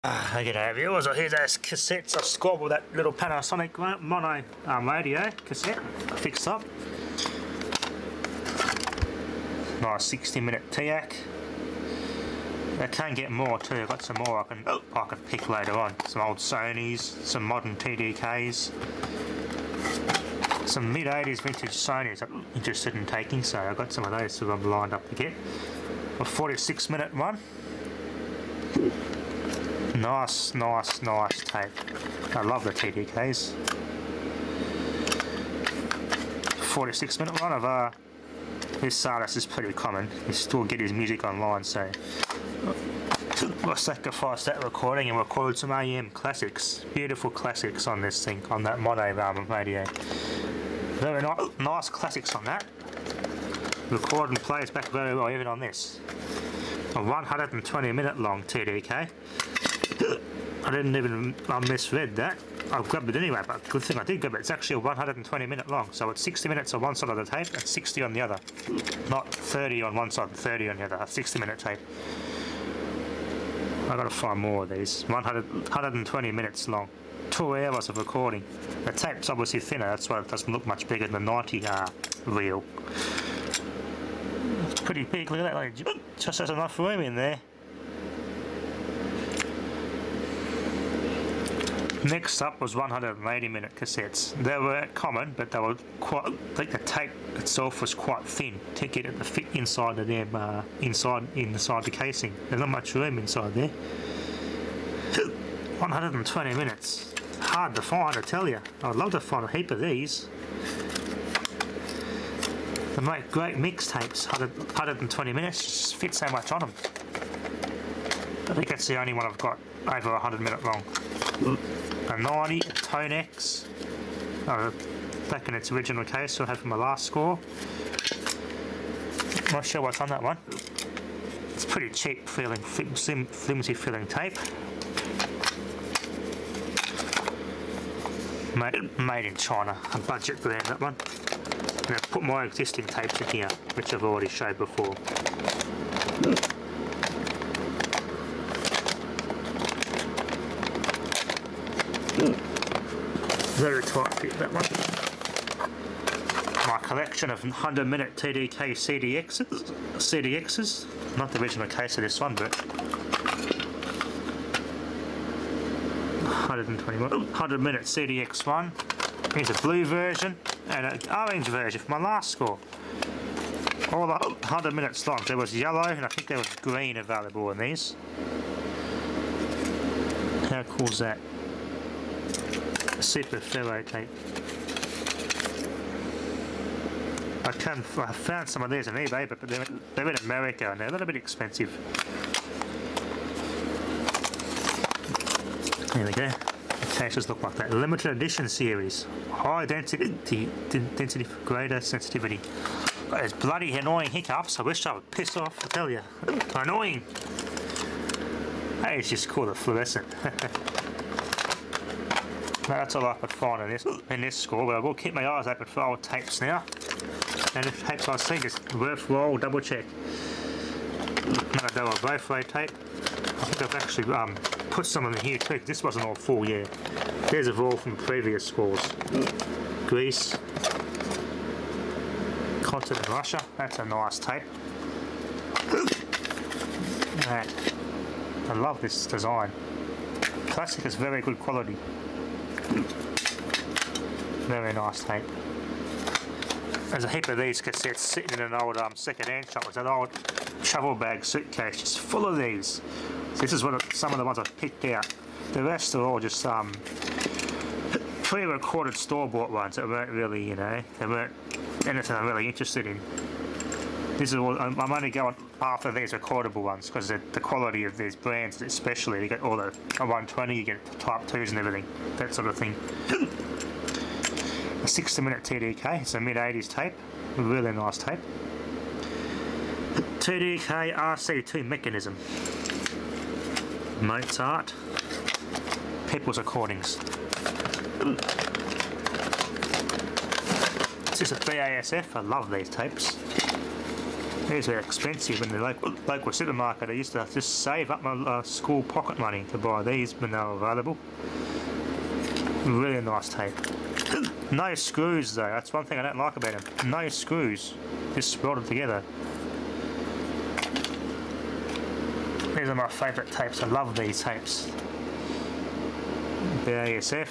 G'day viewers, here's those cassettes I've scored with that little Panasonic mono radio cassette fixed up. Nice 60-minute TAC. I can get more too, I've got some more I can pick later on. Some old Sonys, some modern TDKs, some mid-80s vintage Sonys I'm interested in taking, so I've got some of those that I'm lined up to get. A 46-minute one. Nice tape. I love the TDKs. 46-minute one of this artist is pretty common. You still get his music online, so I sacrificed that recording and recorded some AM classics, beautiful classics on this thing, on that mono radio. Very nice classics on that. Record and plays back very well even on this. A 120-minute long TDK. I didn't even misread that. I grabbed it anyway, but good thing I did grab it. It's actually a 120-minute long, so it's 60 minutes on one side of the tape and 60 on the other. Not 30 on one side and 30 on the other. A 60-minute tape. I gotta find more of these. 120 minutes long. 2 hours of recording. The tape's obviously thinner, that's why it doesn't look much bigger than the 90 reel. It's pretty big. Look at that. Like, just has enough room in there. Next up was 180-minute cassettes. They were common, but they were quite. I think the tape itself was quite thin to get it to fit inside of them, inside the casing. There's not much room inside there. 120 minutes. Hard to find, I tell you. I'd love to find a heap of these. They make great mixtapes. 120 minutes, just fit so much on them. I think that's the only one I've got over 100-minute long. A 90, a Tone X, back in its original case, so I had from my last score. Not sure what's on that one. It's pretty cheap feeling, flimsy feeling tape. Made in China, a budget brand, that one. And I've put my existing tapes in here, which I've already showed before. Very tight fit, that one. My collection of 100-minute TDK CDXs, not the original case of this one, but 100-minute CDX one. Here's a blue version and an orange version for my last score. All the 100 minutes long. There was yellow and I think there was green available in these. How cool is that? Super ferro tape. I found some of these on eBay, but they're in America and they're a little bit expensive. There we go. The cases look like that. Limited edition series. High density for greater sensitivity. Got those bloody annoying hiccups. I wish I would piss off, I tell you. Annoying. Hey, it's just called a fluorescent. That's all I could find in this score, but I will keep my eyes open for old tapes now. And if tapes I see just worthwhile, double check. Another double both way tape. I think I've actually put some in here too, because this wasn't all full yet. There's a all from previous scores. Greece. Concert in Russia. That's a nice tape. That. I love this design. Plastic is very good quality. Very nice tape. There's a heap of these cassettes sitting in an old second-hand shop. It's an old travel bag suitcase just full of these. So this is some of the ones I've picked out. The rest are all just pre-recorded store-bought ones that weren't really, you know, they weren't anything I'm really interested in. This is all, I'm only going after these recordable ones because the quality of these brands, especially, you get all the 120, you get Type 2s and everything, that sort of thing. A 60-minute TDK, it's a mid-80s tape, a really nice tape. TDK RC2 mechanism. Mozart. People's recordings. This is a BASF, I love these tapes. These are expensive in the local supermarket. I used to just save up my school pocket money to buy these when they were available. Really nice tape. No screws though, that's one thing I don't like about them. No screws, just welded together. These are my favourite tapes, I love these tapes. The ASF,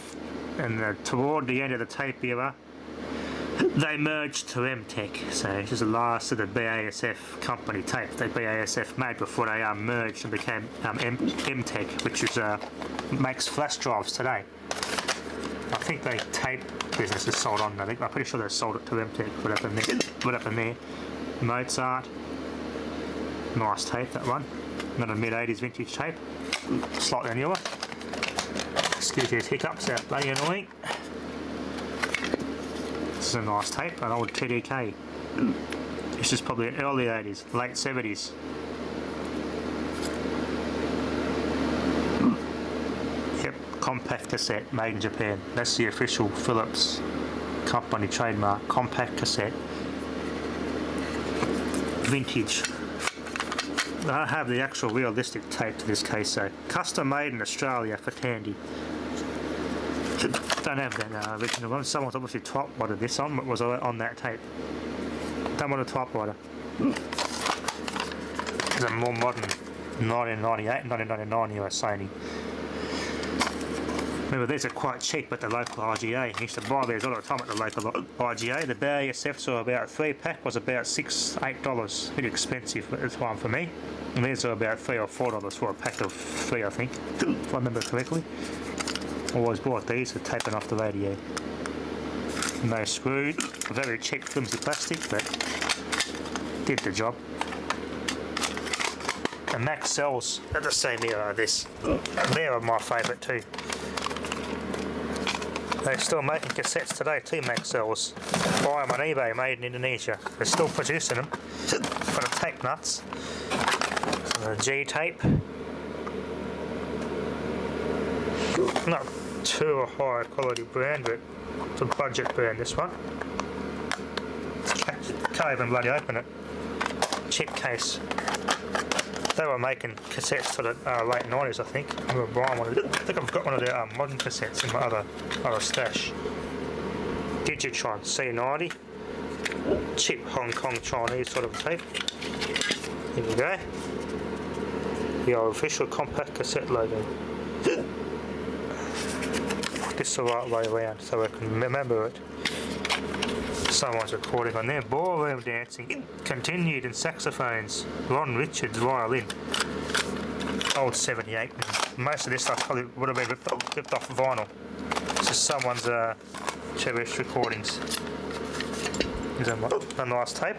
and toward the end of the tape era, they merged to MTech, so this is the last of the BASF company tape that BASF made before they merged and became MTech, which is makes flash drives today. I think the tape business is sold on. I'm pretty sure they sold it to MTech. What happened there? Mozart, nice tape that one. Another mid-80s vintage tape, slightly newer. Excuse these hiccups, they're bloody annoying. This is a nice tape, an old TDK. This is probably early 80s, late 70s. Yep, compact cassette, made in Japan. That's the official Philips company trademark, compact cassette. Vintage. I have the actual realistic tape to this case, so custom made in Australia for Tandy. Don't have that original one. Someone's obviously typewritten this on what was on that tape. Don't want a typewriter. It's a more modern 1998, 1999 US Sony. Remember, these are quite cheap at the local IGA. I used to buy these all the time at the local IGA. The BASFs were about $3 was about $6–8. Pretty expensive at the time for me. And these are about $3 or $4 for a pack of 3, I think, if I remember correctly. Always bought these for taping off the radio. No screws, very cheap flimsy plastic, but did the job. The Max cells are the same era as this. They're my favourite too. They're still making cassettes today too, Max cells. Buy them on eBay, made in Indonesia. They're still producing them for the tape nuts. So the G tape. Not too high quality brand, but it's a budget brand, this one. Can't even bloody open it. Cheap case. They were making cassettes to the late 90s, I think. I remember buying one. I think I've got one of their modern cassettes in my other stash. Digitron C90. Cheap Hong Kong Chinese sort of tape. Here we go. The official compact cassette logo. This the right way around so I can remember it. Someone's recording on there. Ballroom dancing continued in saxophones. Ron Richards violin. Old 78. Most of this stuff probably would have been ripped off vinyl. This is someone's cherished recordings. Here's a nice tape.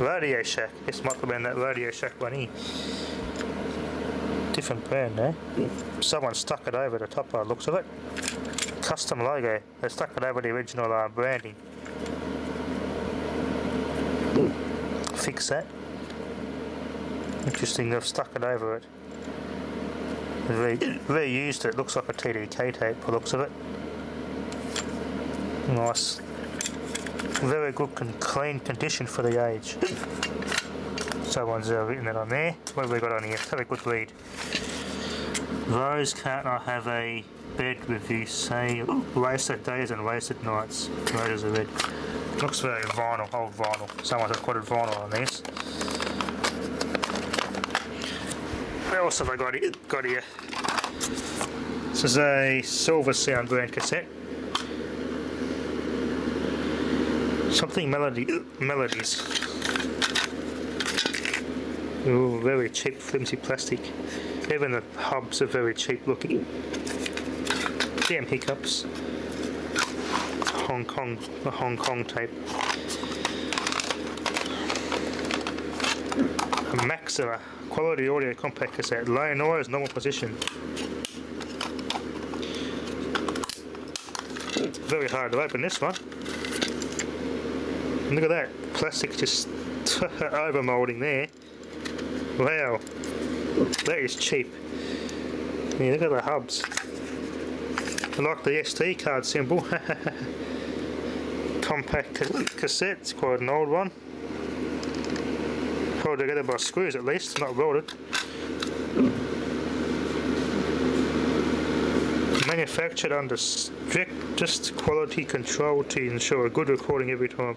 Radio Shack. This might have been that Radio Shack one here. Different brand there. Someone stuck it over the top by the looks of it. Custom logo. They stuck it over the original branding. Fix that. Interesting, they've stuck it over it. Reused it. Looks like a TDK tape by the looks of it. Nice. Very good clean condition for the age. Someone's written it on there. What have we got on here? Have a good read. Rose, can't I have a bed with you? Say wasted days and wasted nights. Roses are red. Looks very vinyl, old vinyl. Someone's recorded vinyl on this. What else have I got here? This is a Silver Sound brand cassette. Something melodies. Ooh, very cheap, flimsy plastic. Even the hubs are very cheap looking. Damn hiccups. The Hong Kong tape. A Maxima quality audio compact cassette. Low noise, normal position. It's very hard to open this one. Look at that, plastic just over moulding there. Wow, that is cheap. Yeah, look at the hubs. I like the SD card symbol. Compact cassette, it's quite an old one. held together by screws at least, not welded. Manufactured under strictest quality control to ensure a good recording every time.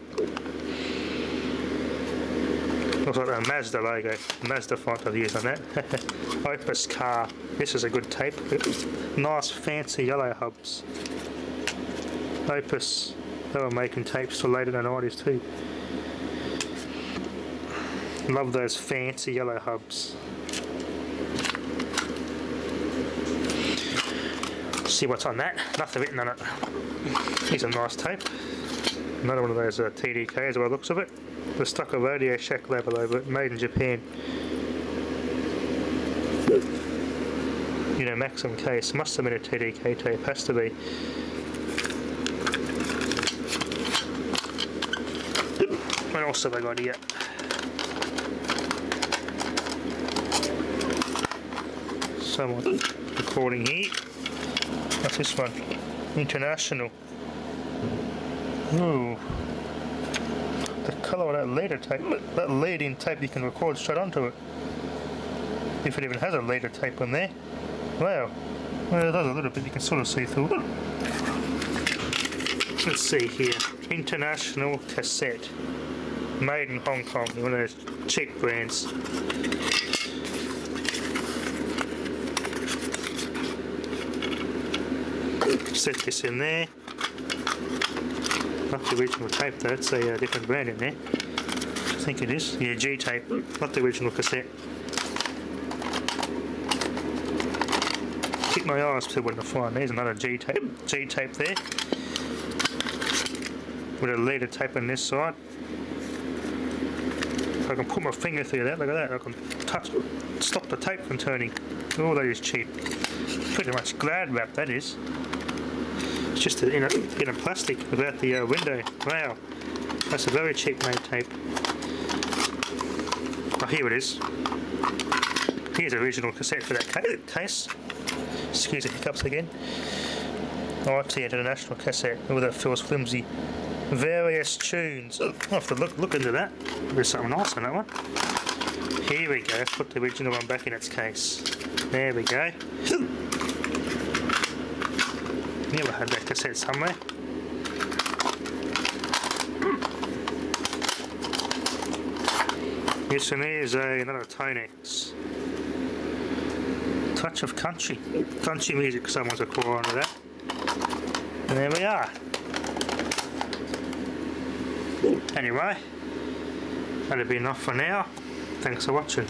Looks like a Mazda logo, Mazda font I've used on that. Opus car, this is a good tape. Nice fancy yellow hubs. Opus, they were making tapes till late in the 90s too. Love those fancy yellow hubs. See what's on that, nothing written on it. Here's a nice tape. Another one of those TDKs by the looks of it. The stuck a Radio Shack label over it, made in Japan. You know, Maxim case, must have been a TDK tape, has to be. What else have I got here? Someone recording here. What's this one? International. Ooh. The colour of that leader tape, that lead-in tape you can record straight onto it. If it even has a leader tape on there. Wow. Well, it does a little bit, you can sort of see through it. Let's see here. International Cassette. Made in Hong Kong, one of those cheap brands. Set this in there. Not the original tape though, it's a different brand in there. I think it is. Yeah, G tape, not the original cassette. Keep my eyes peeled when I find there's another G tape there. With a leader tape on this side. I can put my finger through that, look at that, I can stop the tape from turning. Oh, that is cheap. Pretty much Glad wrap, that is. It's just in a plastic without the window. Wow, that's a very cheap made tape. Oh, here it is. Here's the original cassette for that case. Excuse the hiccups again. IT International Cassette. Oh, that feels flimsy. Various tunes. I'll have to look into that. There's something nice on that one. Here we go. Put the original one back in its case. There we go. Never had that cassette somewhere. Yes, and here's another Tonex. Touch of country. Country music, someone's a core onto that. And there we are. Anyway, that'll be enough for now. Thanks for watching.